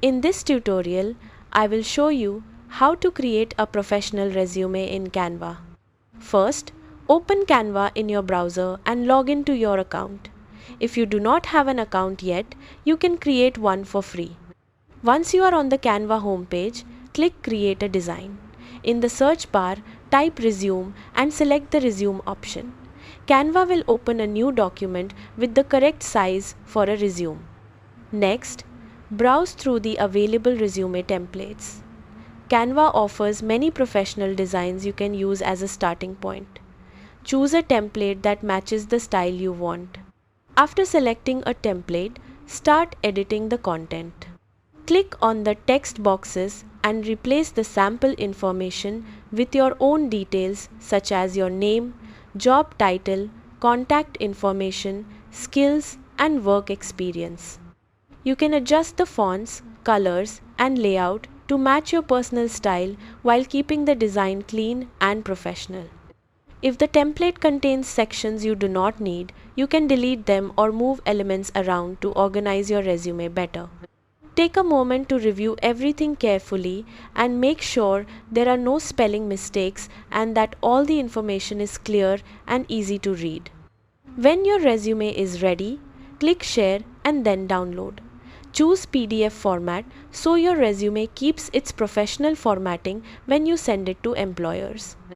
In this tutorial, I will show you how to create a professional resume in Canva. First, open Canva in your browser and log into your account. If you do not have an account yet, you can create one for free. Once you are on the Canva homepage, click Create a Design. In the search bar, type Resume and select the Resume option. Canva will open a new document with the correct size for a resume. Next, browse through the available resume templates. Canva offers many professional designs you can use as a starting point. Choose a template that matches the style you want. After selecting a template, start editing the content. Click on the text boxes and replace the sample information with your own details such as your name, job title, contact information, skills, and work experience. You can adjust the fonts, colors, and layout to match your personal style while keeping the design clean and professional. If the template contains sections you do not need, you can delete them or move elements around to organize your resume better. Take a moment to review everything carefully and make sure there are no spelling mistakes and that all the information is clear and easy to read. When your resume is ready, click Share and then Download. Choose PDF format so your resume keeps its professional formatting when you send it to employers.